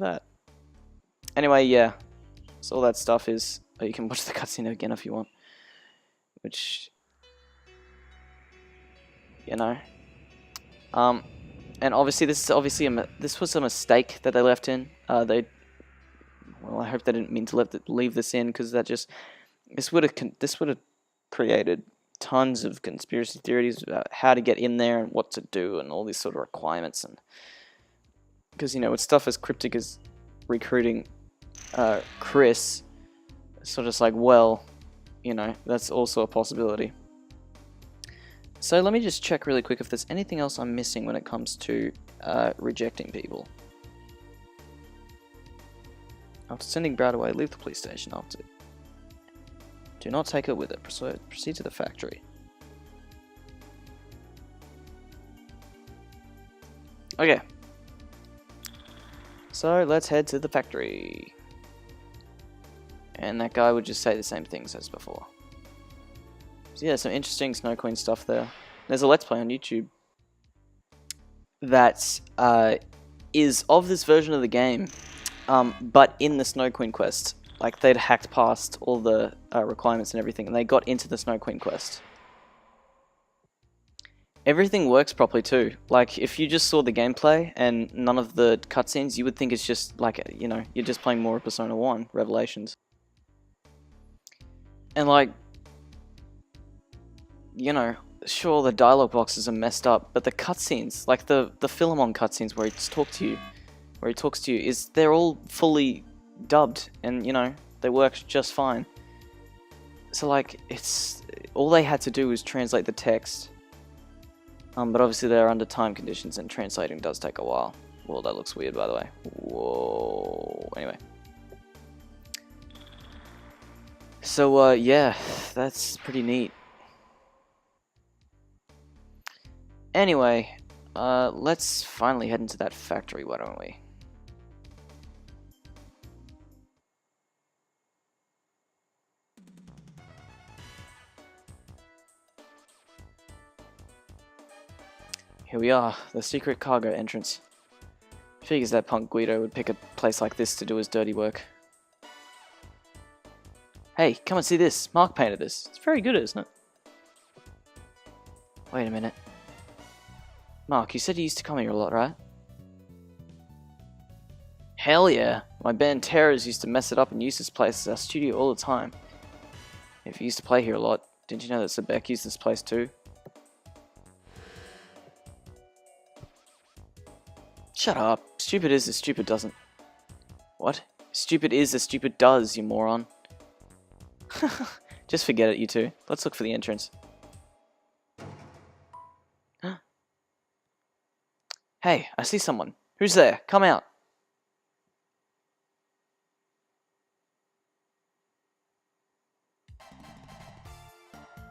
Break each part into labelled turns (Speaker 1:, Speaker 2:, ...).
Speaker 1: for that. Anyway, yeah. So all that stuff is... Oh, you can watch the cutscene again if you want. Which... You know. And obviously this is obviously this was a mistake that they left in. Well, I hope they didn't mean to leave this in, because that just... This would have created tons of conspiracy theories about how to get in there and what to do and all these sort of requirements. And because, you know, with stuff as cryptic as recruiting Chris, it's sort of just like, well, you know, that's also a possibility. So let me just check really quick if there's anything else I'm missing when it comes to rejecting people. After sending Brad away, leave the police station after. Do not take her with it. Proceed to the factory. Okay. So let's head to the factory. And that guy would just say the same things as before. So yeah, some interesting Snow Queen stuff there. There's a Let's Play on YouTube that is of this version of the game, but in the Snow Queen quest. Like, they'd hacked past all the requirements and everything, and they got into the Snow Queen quest. Everything works properly too. Like, if you just saw the gameplay and none of the cutscenes, you would think it's just like, you know, you're just playing more of Persona 1 Revelations. And like, you know, sure, the dialogue boxes are messed up, but the cutscenes, like the Philemon cutscenes where he talks to you, they're all fully dubbed, and you know, they work just fine. So like, it's all they had to do was translate the text, but obviously they're under time conditions and translating does take a while. Well, that looks weird, by the way. Whoa. Anyway, so yeah, that's pretty neat. Anyway, let's finally head into that factory, why don't we? Here we are, the secret cargo entrance. Figures that punk Guido would pick a place like this to do his dirty work. Hey, come and see this. Mark painted this. It's very good, isn't it? Wait a minute. Mark, you said you used to come here a lot, right? Hell yeah. My band Terrors used to mess it up and use this place as our studio all the time. If you used to play here a lot, didn't you know that SEBEC used this place too? Shut up. Stupid is as stupid doesn't. What? Stupid is as stupid does, you moron. Just forget it, you two. Let's look for the entrance. Hey, I see someone. Who's there? Come out.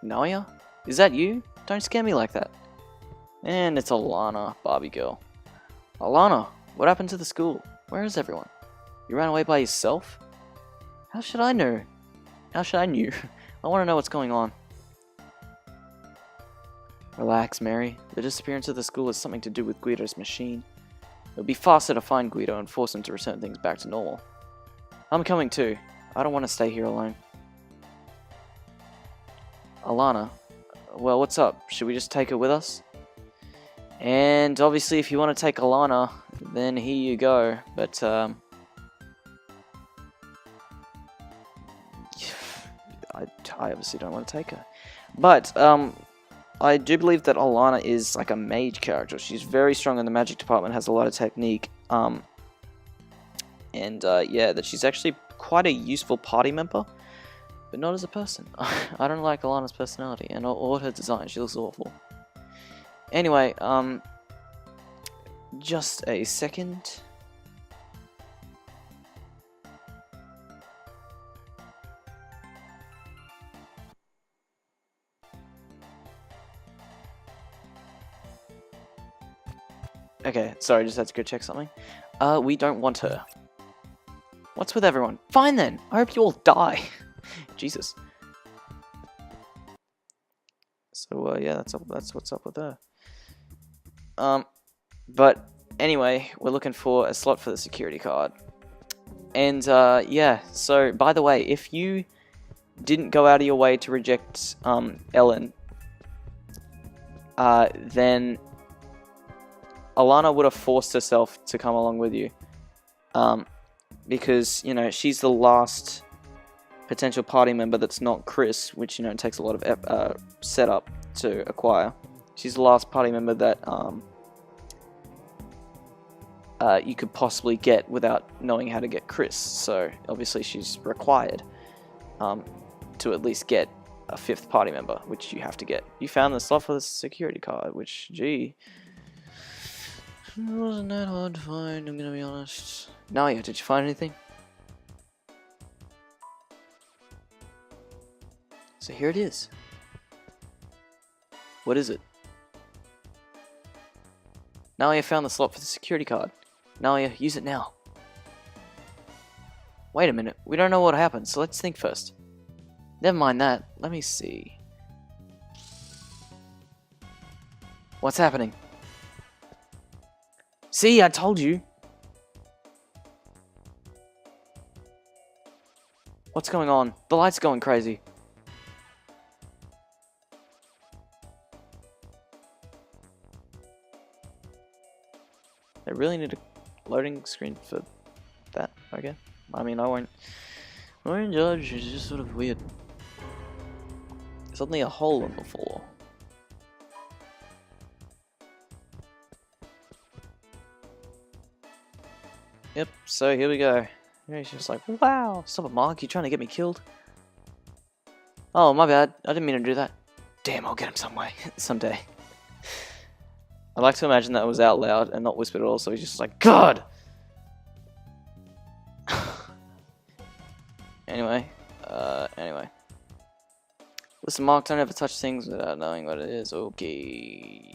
Speaker 1: Noya? Is that you? Don't scare me like that. And it's Alana, Barbie girl. Alana, what happened to the school? Where is everyone? You ran away by yourself? How should I know? How should I know? I want to know what's going on. Relax, Mary. The disappearance of the school has something to do with Guido's machine. It would be faster to find Guido and force him to return things back to normal. I'm coming too. I don't want to stay here alone. Alana, well, what's up? Should we just take her with us? And obviously, if you want to take Alana, then here you go. But I obviously don't want to take her. But I do believe that Alana is like a mage character. She's very strong in the magic department, has a lot of technique. And yeah, that she's actually quite a useful party member, but not as a person. I don't like Alana's personality and or her design. She looks awful. Anyway, just a second. Okay, sorry, just had to go check something. We don't want her. What's with everyone? Fine then. I hope you all die. Jesus. So yeah, that's what's up with her. But Anyway, we're looking for a slot for the security card. And, yeah, so, by the way, if you didn't go out of your way to reject, Ellen, then Alana would have forced herself to come along with you. Because, you know, she's the last potential party member that's not Chris, which, you know, takes a lot of setup to acquire. She's the last party member that you could possibly get without knowing how to get Chris. So obviously she's required to at least get a 5th party member, which you have to get. You found the slot for the security card, which, gee, wasn't that hard to find, I'm gonna be honest. Nalia, did you find anything? So here it is. What is it? Nalia found the slot for the security card. Nalia, use it now. Wait a minute, we don't know what happened, so let's think first. Never mind that, let me see. What's happening? See, I told you. What's going on? The light's going crazy. I really need a loading screen for that, okay? I mean, I won't judge, it's just sort of weird. Suddenly a hole in the floor. Yep, so here we go. He's just like, wow, stop it, Mark, you trying to get me killed? Oh, my bad, I didn't mean to do that. Damn, I'll get him some way, someday. I like to imagine that was out loud and not whispered at all, so he's just like, God! Anyway. Listen, Mark, don't ever touch things without knowing what it is. Okay.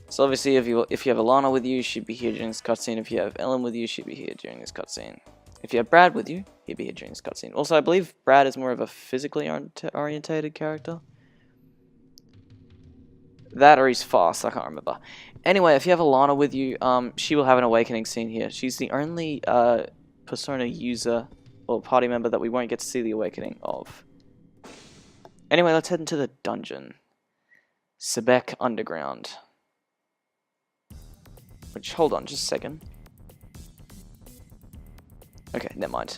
Speaker 1: So obviously, if you have Alana with you, she'd be here during this cutscene. If you have Ellen with you, she'd be here during this cutscene. If you have Brad with you, he'd be here during this cutscene. Also, I believe Brad is more of a physically orientated character. That or he's fast, I can't remember. Anyway, if you have Alana with you, she will have an awakening scene here. She's the only Persona user or party member that we won't get to see the awakening of. Anyway, let's head into the dungeon. SEBEC Underground. Which, hold on just a second. Okay, never mind.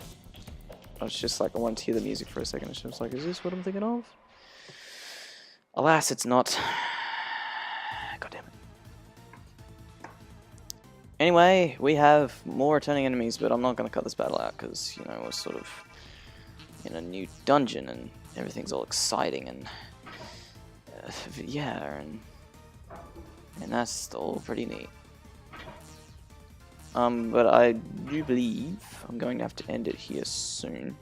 Speaker 1: I was just like, I wanted to hear the music for a second. It's just like, is this what I'm thinking of? Alas, it's not. God damn it. Anyway, we have more returning enemies, but I'm not going to cut this battle out because, you know, we're sort of in a new dungeon and everything's all exciting and yeah, and that's all pretty neat. But I do believe I'm going to have to end it here soon.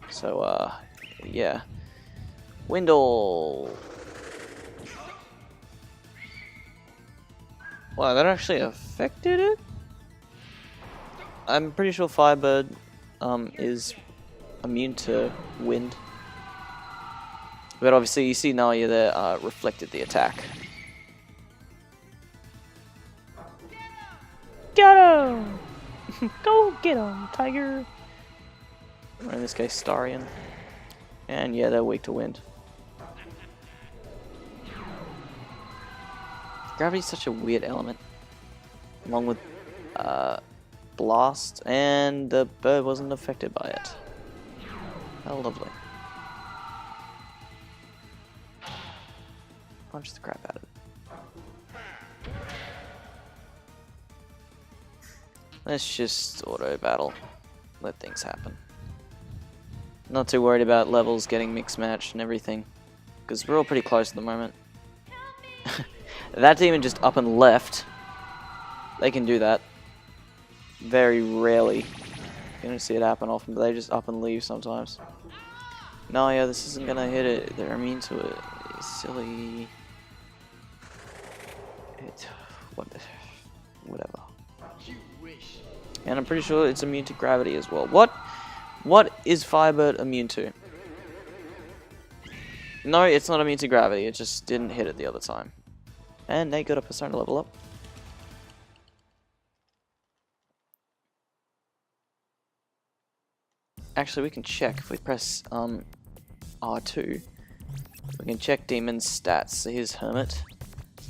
Speaker 1: So, yeah. Windle! Wow, that actually affected it? I'm pretty sure Firebird, is immune to wind. But obviously, you see Nalia there, reflected the attack. Get him! Go get him, tiger! Or in this case, Starion. And yeah, they're weak to wind. Gravity's such a weird element. Along with, blast, and the bird wasn't affected by it. How lovely. Punch the crap out of it. Let's just auto battle. Let things happen. Not too worried about levels getting mixed matched and everything. Because we're all pretty close at the moment. That demon just up and left. They can do that. Very rarely. You don't see it happen often, but they just up and leave sometimes. No, yeah, this isn't gonna hit it. They're immune to it. It's silly. Whatever. And I'm pretty sure it's immune to gravity as well. What is Firebird immune to? No, it's not immune to gravity. It just didn't hit it the other time. And Nate got a persona level up. Actually, we can check if we press R2. We can check Demon's stats. So here's Hermit.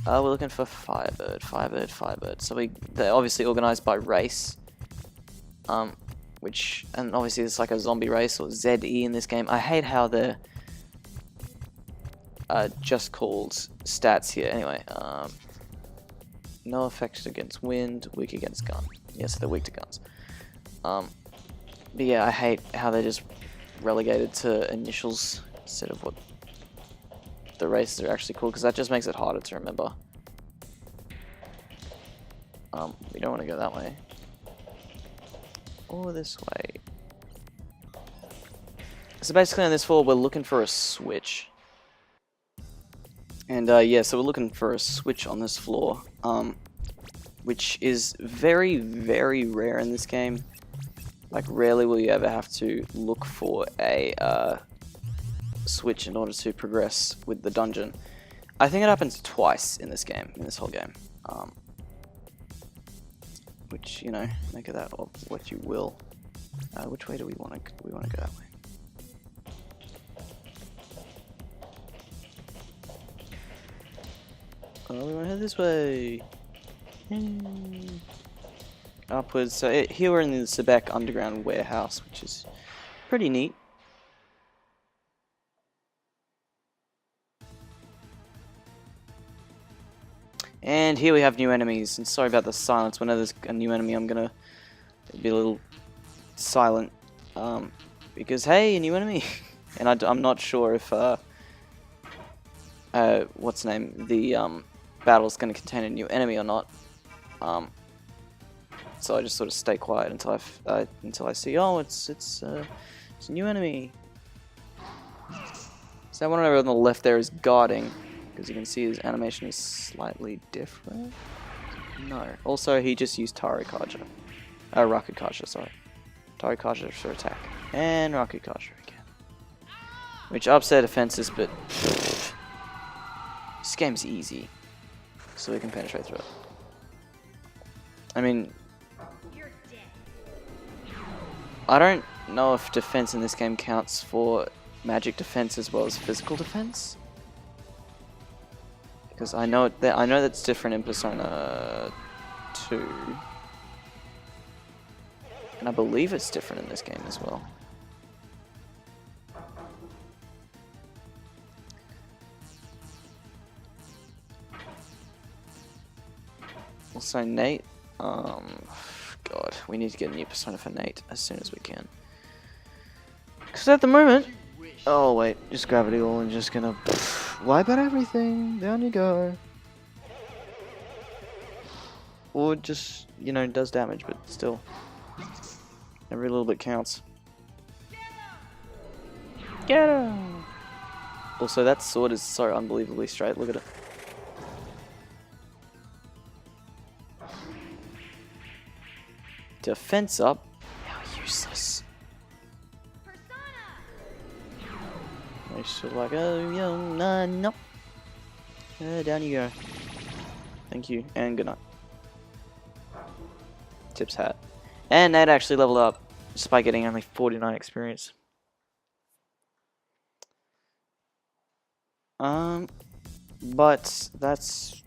Speaker 1: We're looking for Firebird, Firebird, Firebird. So they're obviously organized by race. And obviously it's like a zombie race or ZE in this game. I hate how they're just called stats here. Anyway, no effects against wind, weak against gun. Yes, they're weak to guns. But yeah, I hate how they're just relegated to initials instead of what the races are actually called, because that just makes it harder to remember. We don't want to go that way. Or this way. So basically on this floor we're looking for a switch. And yeah, so we're looking for a switch on this floor. Which is very, very rare in this game. Like, rarely will you ever have to look for a switch in order to progress with the dungeon. I think it happens twice in this game, in this whole game. Which, you know, make of that of what you will. Which way do we want to? We want to go that way. Oh, we want to head this way. Upwards. So here we're in the SEBEC underground warehouse, which is pretty neat. And here we have new enemies. And sorry about the silence. Whenever there's a new enemy, I'm gonna be a little silent, because hey, a new enemy. And I'm not sure if what's the name, the battle's gonna contain a new enemy or not. So I just sort of stay quiet until I see, oh, it's a new enemy. So that one over on the left there is guarding, because you can see his animation is slightly different. No. Also, he just used Rakukaja, sorry. Rakukaja for attack. And Rakukaja again. Which ups their defenses, but this game's easy. So we can penetrate through it. I mean, I don't know if defense in this game counts for magic defense as well as physical defense. Because I know that's different in Persona 2. And I believe it's different in this game as well. Also Nate, God, we need to get a new persona for Nate as soon as we can. Because at the moment, oh wait, just gravity all and just gonna wipe out everything, down you go. Or just, you know, does damage, but still, every little bit counts. Get him! Also, that sword is so unbelievably straight, look at it. Defense up. How useless. They sort of like, oh, yeah, no. Down you go. Thank you, and good night. Tip's hat. And Nate actually leveled up, despite getting only 49 experience. But that's,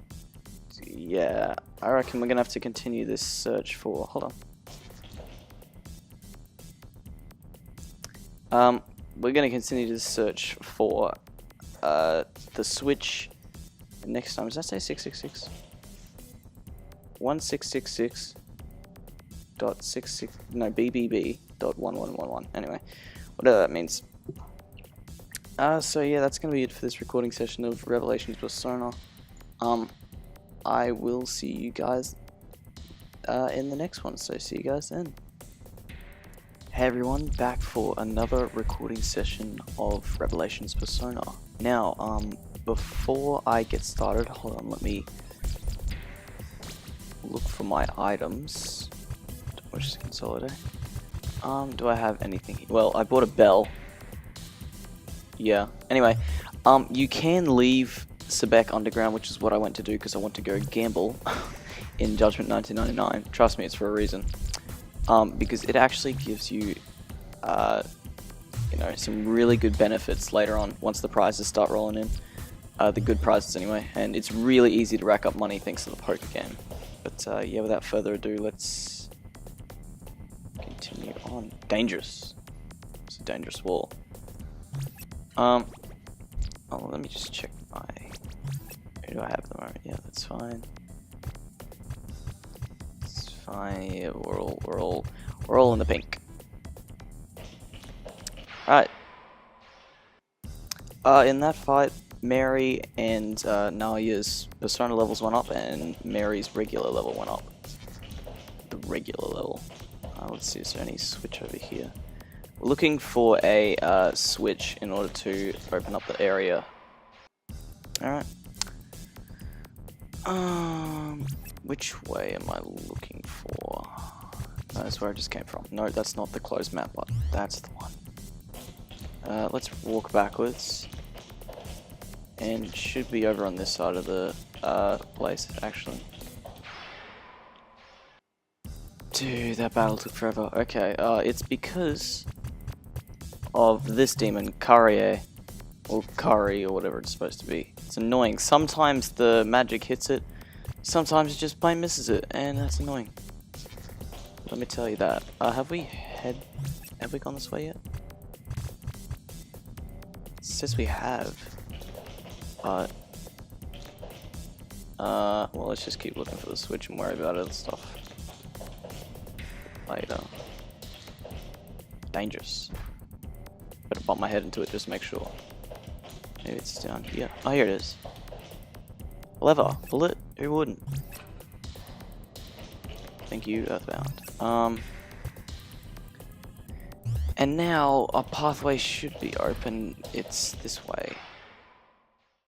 Speaker 1: yeah, I reckon we're gonna have to continue this search for, hold on. We're going to continue to search for the switch next time. Does that say 666? 1666 dot 66, no, BBB dot 1111. Anyway, whatever that means. So yeah, that's going to be it for this recording session of Revelations Persona. I will see you guys in the next one, so see you guys then. Hey everyone, back for another recording session of Revelations Persona. Now, before I get started, hold on, let me look for my items. Which is consolidate. Do I have anything? Well, I bought a bell. Yeah. Anyway, You can leave SEBEC underground, which is what I went to do because I want to go gamble in Judgment 1999. Trust me, it's for a reason. Because it actually gives you, you know, some really good benefits later on once the prizes start rolling in. The good prizes anyway, and it's really easy to rack up money thanks to the poker game. But yeah, without further ado, let's continue on. Dangerous. It's a dangerous wall. Oh, let me just check my... Who do I have at the moment? Yeah, that's fine. It's fine. Yeah, we're all in the pink. Right. In that fight, Mary and Nalia's persona levels went up, and Mary's regular level went up. The regular level. Let's see, is there any switch over here? We're looking for a switch in order to open up the area. Alright. Which way am I looking for? That's where I just came from. No, that's not the closed map, but that's the one. Let's walk backwards. And it should be over on this side of the place, actually. Dude, that battle took forever. Okay, it's because of this demon, Karie, or Kari, or whatever it's supposed to be. It's annoying. Sometimes the magic hits it, sometimes it just plain misses it, and that's annoying. Let me tell you that. Have we gone this way yet? It says we have. But well, let's just keep looking for the switch and worry about other stuff later. Dangerous. Better bump my head into it just to make sure. Maybe it's down here. Oh, here it is. Lever. Bullet. Who wouldn't? Thank you, Earthbound. And now our pathway should be open. It's this way.